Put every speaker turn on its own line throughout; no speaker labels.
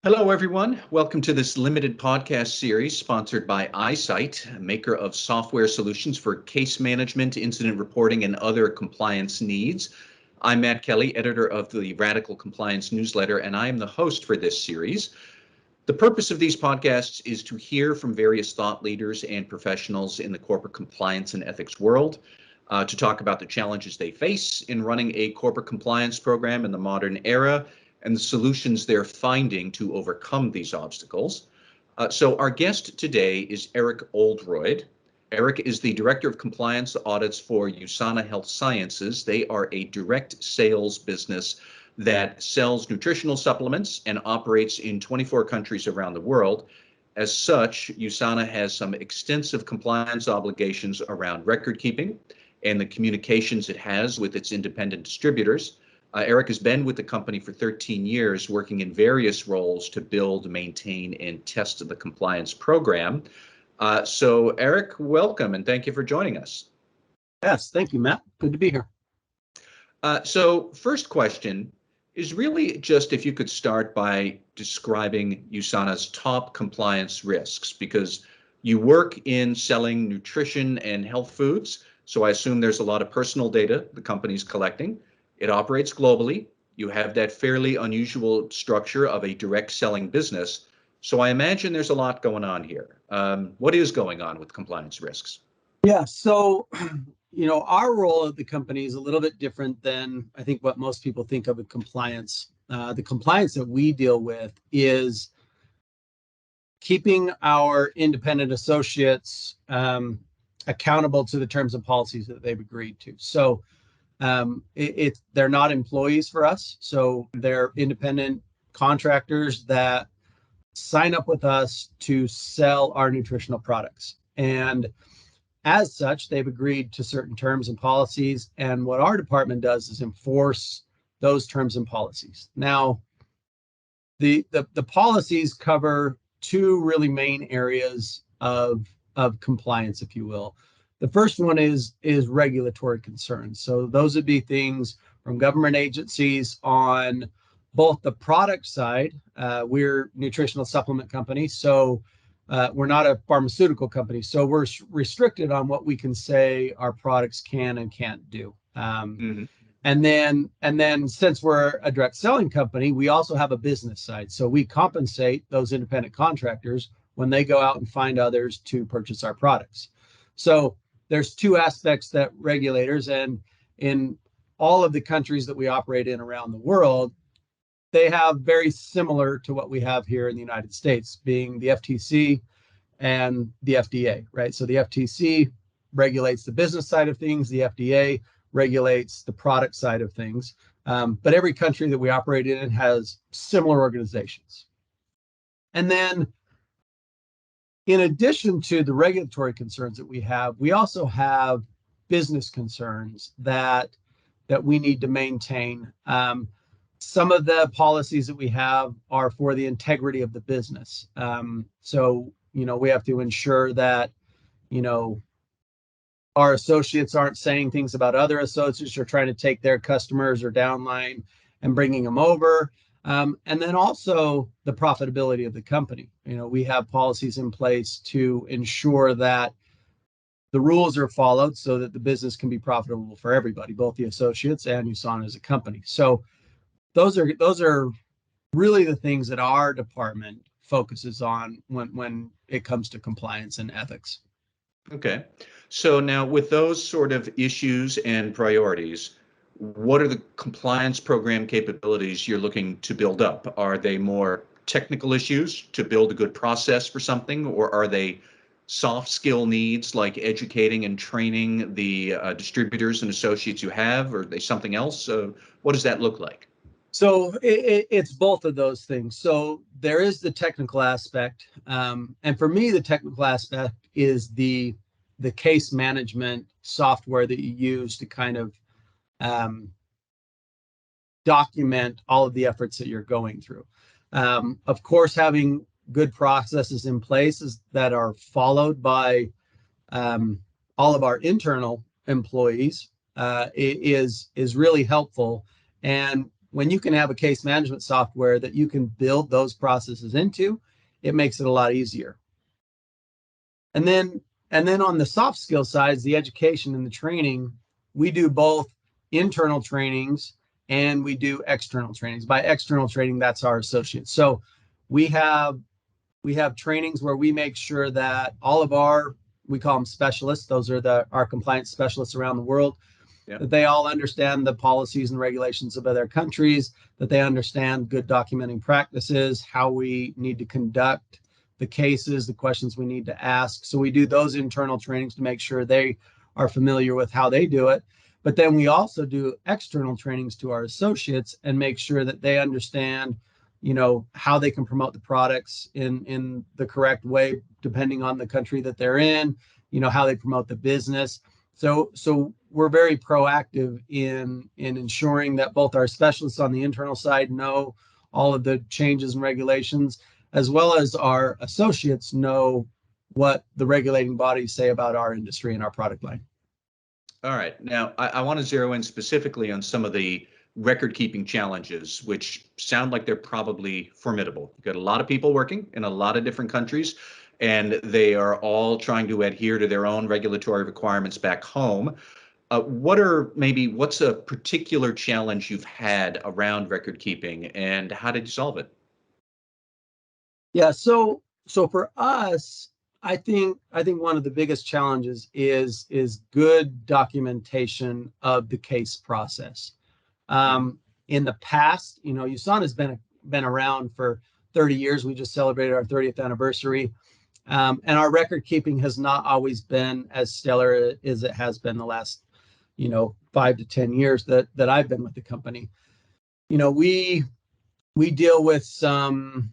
Hello, everyone. Welcome to this limited podcast series sponsored by iSight, a maker of software solutions for case management, incident reporting, and other compliance needs. I'm Matt Kelly, editor of the Radical Compliance newsletter, and I am the host for this series. The purpose of these podcasts is to hear from various thought leaders and professionals in the corporate compliance and ethics world, to talk about the challenges they face in running a corporate compliance program in the modern era, and the solutions they're finding to overcome these obstacles. So our guest today is Eric Oldroyd. Eric is the Director of Compliance Audits for USANA Health Sciences. They are a direct sales business that sells nutritional supplements and operates in 24 countries around the world. As such, USANA has some extensive compliance obligations around record keeping and the communications it has with its independent distributors. Eric has been with the company for 13 years, working in various roles to build, maintain, and test the compliance program. So Eric, welcome, and thank you for joining us.
Yes, thank you, Matt. Good to be here.
So first question is really just if you could start by describing USANA's top compliance risks, because you work in selling nutrition and health foods. So I assume there's a lot of personal data the company's collecting. It operates globally. You have that fairly unusual structure of a direct selling business. So I imagine there's a lot going on here. What is going on with compliance risks?
Yeah, so our role at the company is a little bit different than I think what most people think of in compliance. The compliance that we deal with is keeping our independent associates accountable to the terms and policies that they've agreed to. So they're not employees for us, so they're independent contractors that sign up with us to sell our nutritional products. And as such, they've agreed to certain terms and policies. And what our department does is enforce those terms and policies. Now, the policies cover two really main areas of compliance, if you will. The first one is regulatory concerns. So those would be things from government agencies on both the product side. We're a nutritional supplement company, so we're not a pharmaceutical company. So we're restricted on what we can say our products can and can't do. And then since we're a direct selling company, we also have a business side. So we compensate those independent contractors when they go out and find others to purchase our products. So there's two aspects that regulators, and in all of the countries that we operate in around the world, they have very similar to what we have here in the United States, being the FTC and the FDA, right? So the FTC regulates the business side of things, the FDA regulates the product side of things. But every country that we operate in has similar organizations. And then in addition to the regulatory concerns that we also have business concerns that we need to maintain. Some of the policies that we have are for the integrity of the business. So, we have to ensure that, our associates aren't saying things about other associates or trying to take their customers or downline and bringing them over. And then also the profitability of the company. We have policies in place to ensure that the rules are followed so that the business can be profitable for everybody, both the associates and USANA as a company. So those are really the things that our department focuses on when it comes to compliance and ethics.
Okay. So now with those sort of issues and priorities, what are the compliance program capabilities you're looking to build up? Are they more technical issues to build a good process for something, or are they soft skill needs like educating and training the distributors and associates you have, or are they something else? What does that look like?
So it's both of those things. So there is the technical aspect. And for me, the technical aspect is the case management software that you use to kind of document all of the efforts that you're going through. Of course, having good processes in place that are followed by all of our internal employees is really helpful. And when you can have a case management software that you can build those processes into, it makes it a lot easier. And then on the soft skill sides, the education and the training, we do both internal trainings and we do external trainings. By external training, that's our associates. So we have trainings where we make sure that all of our, we call them specialists, those are our compliance specialists around the world, that they all understand the policies and regulations of other countries, that they understand good documenting practices, how we need to conduct the cases, the questions we need to ask. So we do those internal trainings to make sure they are familiar with how they do it. But then we also do external trainings to our associates and make sure that they understand, how they can promote the products in the correct way, depending on the country that they're in, how they promote the business. So we're very proactive in ensuring that both our specialists on the internal side know all of the changes and regulations, as well as our associates know what the regulating bodies say about our industry and our product line.
All right. Now, I want to zero in specifically on some of the record-keeping challenges, which sound like they're probably formidable. You've got a lot of people working in a lot of different countries, and they are all trying to adhere to their own regulatory requirements back home. What's a particular challenge you've had around record keeping, and how did you solve it?
Yeah, so for us, I think one of the biggest challenges is good documentation of the case process. In the past, USANA has been around for 30 years. We just celebrated our 30th anniversary. And our record keeping has not always been as stellar as it has been the last, 5 to 10 years that I've been with the company. We deal with some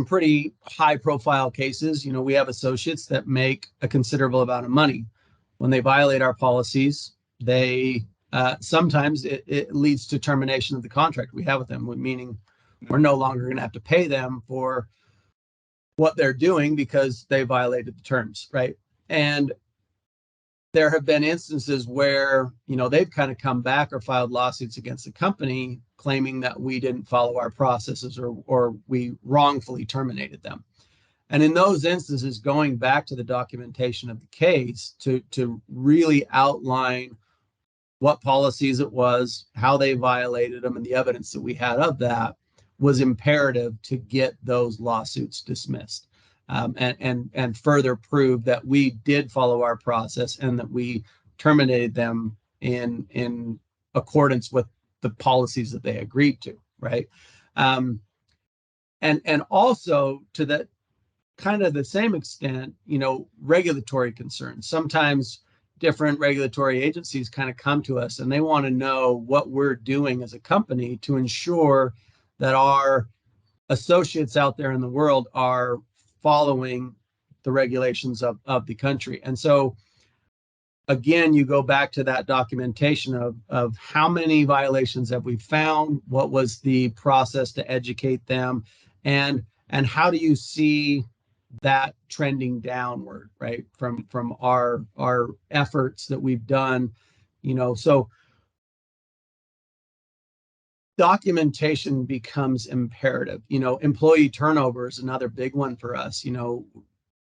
pretty high profile cases. We have associates that make a considerable amount of money. When they violate our policies, they sometimes it leads to termination of the contract we have with them, meaning we're no longer going to have to pay them for what they're doing because they violated the terms, right? And there have been instances where, they've kind of come back or filed lawsuits against the company claiming that we didn't follow our processes or we wrongfully terminated them. And in those instances, going back to the documentation of the case to really outline what policies it was, how they violated them, and the evidence that we had of that was imperative to get those lawsuits dismissed. And further prove that we did follow our process and that we terminated them in accordance with the policies that they agreed to, right? And also to that kind of the same extent, regulatory concerns. Sometimes different regulatory agencies kind of come to us and they want to know what we're doing as a company to ensure that our associates out there in the world are following the regulations of the country. And so again, you go back to that documentation of how many violations have we found, what was the process to educate them, and how do you see that trending downward, right? From our efforts that we've done, so documentation becomes imperative. Employee turnover is another big one for us.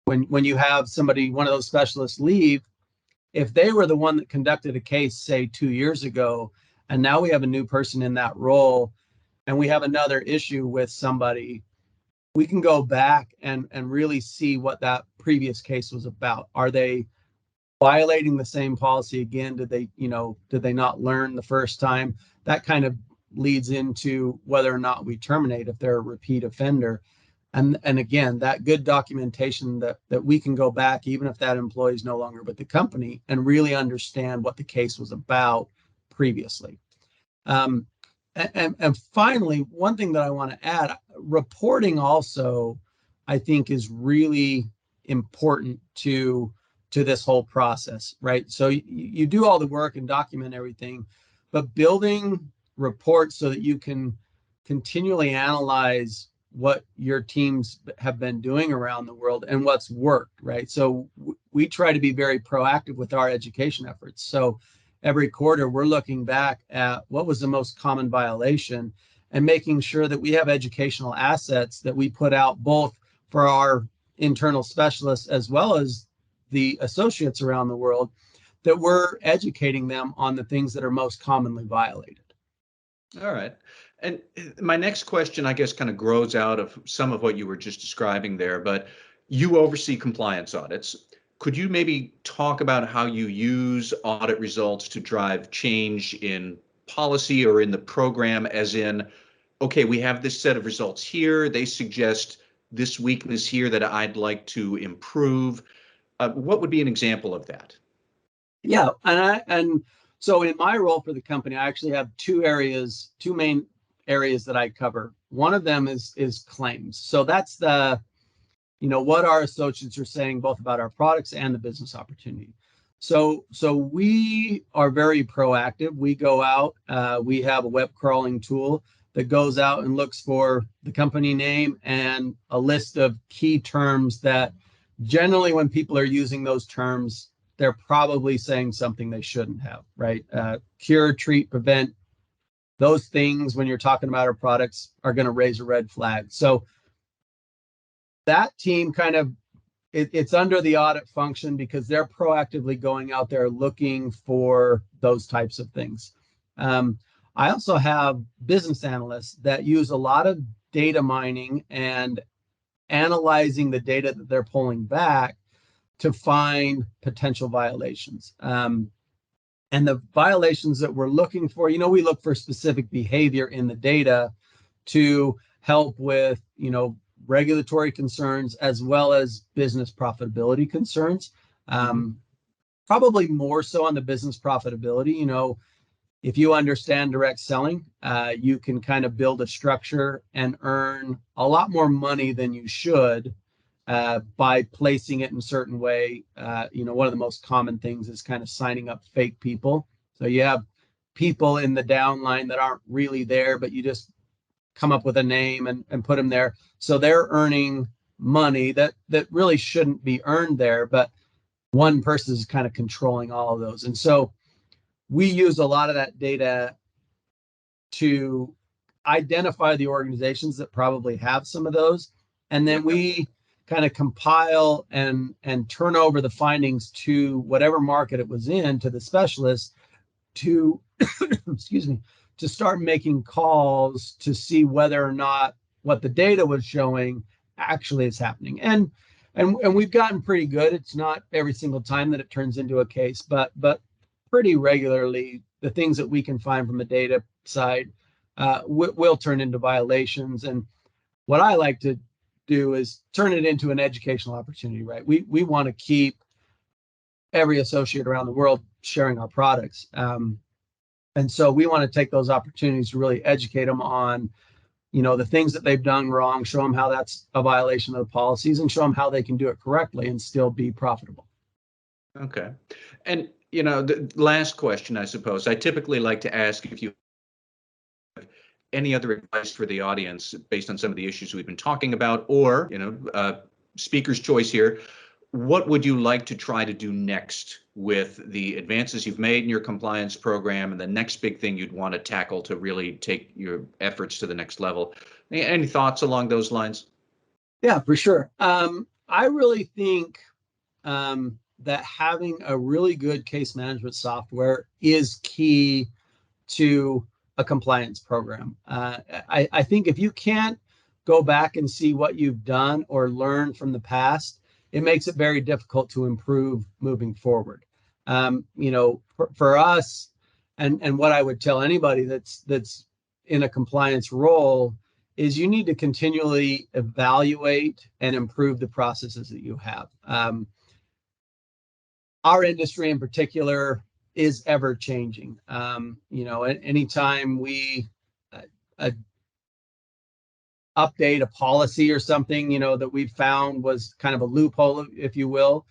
When you have somebody, one of those specialists leave, if they were the one that conducted a case, say 2 years ago, and now we have a new person in that role, and we have another issue with somebody, we can go back and really see what that previous case was about. Are they violating the same policy again? Did they not learn the first time? That kind of leads into whether or not we terminate if they're a repeat offender. And again, that good documentation that we can go back, even if that employee is no longer with the company, and really understand what the case was about previously. And finally, one thing that I want to add, reporting also, I think, is really important to this whole process, right? So you do all the work and document everything, but building reports so that you can continually analyze what your teams have been doing around the world and what's worked, right? So we try to be very proactive with our education efforts. So every quarter, we're looking back at what was the most common violation and making sure that we have educational assets that we put out both for our internal specialists as well as the associates around the world, that we're educating them on the things that are most commonly violated.
All right. And my next question, I guess, kind of grows out of some of what you were just describing there, but you oversee compliance audits. Could you maybe talk about how you use audit results to drive change in policy or in the program, as in, okay, we have this set of results here. They suggest this weakness here that I'd like to improve. What would be an example of that?
Yeah, and so in my role for the company, I actually have two main areas that I cover. One of them is claims. So that's what our associates are saying both about our products and the business opportunity. So we are very proactive. We go out, we have a web crawling tool that goes out and looks for the company name and a list of key terms that generally when people are using those terms, they're probably saying something they shouldn't have, right? Cure, treat, prevent, those things when you're talking about our products are going to raise a red flag. So that team it's under the audit function because they're proactively going out there looking for those types of things. I also have business analysts that use a lot of data mining and analyzing the data that they're pulling back to find potential violations. And the violations that we're looking for, we look for specific behavior in the data to help with, regulatory concerns as well as business profitability concerns. Probably more so on the business profitability. If you understand direct selling, you can kind of build a structure and earn a lot more money than you should by placing it in a certain way. One of the most common things is kind of signing up fake people. So you have people in the downline that aren't really there, but you just come up with a name and put them there. So they're earning money that really shouldn't be earned there, but one person is kind of controlling all of those. And so we use a lot of that data to identify the organizations that probably have some of those. And then we kind of compile and turn over the findings to whatever market it was in, to the specialist, to excuse me, to start making calls to see whether or not what the data was showing actually is happening. And we've gotten pretty good. It's not every single time that it turns into a case, but pretty regularly the things that we can find from the data side will turn into violations. And what I like to do is turn it into an educational opportunity, right? We want to keep every associate around the world sharing our products. And so we want to take those opportunities to really educate them on, the things that they've done wrong, show them how that's a violation of the policies, and show them how they can do it correctly and still be profitable.
Okay. And, the last question, I suppose, I typically like to ask if you have any other advice for the audience based on some of the issues we've been talking about, or, speaker's choice here. What would you like to try to do next with the advances you've made in your compliance program, and the next big thing you'd want to tackle to really take your efforts to the next level? Any thoughts along those lines?
Yeah, for sure. I really think that having a really good case management software is key to a compliance program. I think if you can't go back and see what you've done or learn from the past, it makes it very difficult to improve moving forward. For us, and what I would tell anybody that's in a compliance role is you need to continually evaluate and improve the processes that you have. Our industry in particular is ever changing. Anytime we update a policy or something, that we found was kind of a loophole, if you will,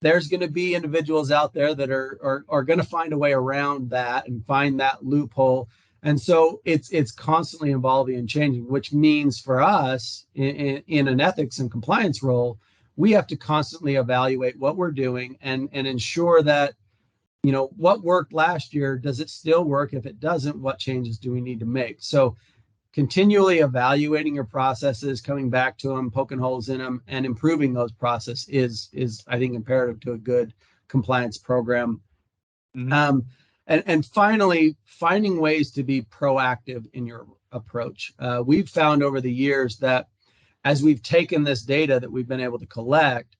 there's going to be individuals out there that are going to find a way around that and find that loophole. And so it's constantly evolving and changing, which means for us in an ethics and compliance role, we have to constantly evaluate what we're doing and ensure that what worked last year, does it still work? If it doesn't, what changes do we need to make? So continually evaluating your processes, coming back to them, poking holes in them, and improving those processes is I think imperative to a good compliance program.
Mhm.
And finally, finding ways to be proactive in your approach. We've found over the years that as we've taken this data that we've been able to collect,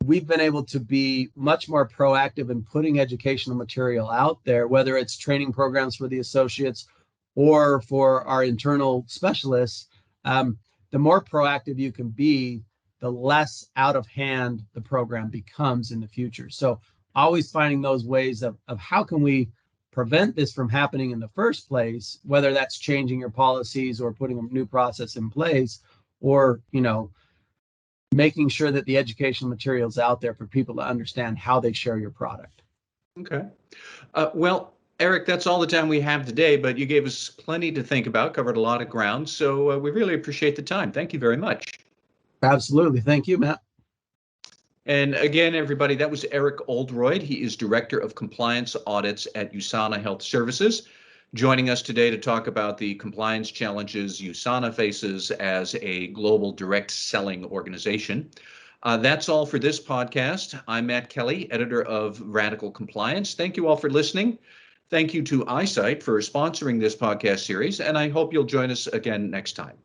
we've been able to be much more proactive in putting educational material out there, whether it's training programs for the associates or for our internal specialists. The more proactive you can be, the less out of hand the program becomes in the future. So always finding those ways of how can we prevent this from happening in the first place, whether that's changing your policies or putting a new process in place, or making sure that the educational material is out there for people to understand how they share your product.
Okay. Well, Eric, that's all the time we have today, but you gave us plenty to think about, covered a lot of ground. So we really appreciate the time. Thank you very much.
Absolutely. Thank you, Matt.
And again, everybody, that was Eric Oldroyd. He is Director of Compliance Audits at USANA Health Services, joining us today to talk about the compliance challenges USANA faces as a global direct selling organization. That's all for this podcast. I'm Matt Kelly, editor of Radical Compliance. Thank you all for listening. Thank you to iSight for sponsoring this podcast series, and I hope you'll join us again next time.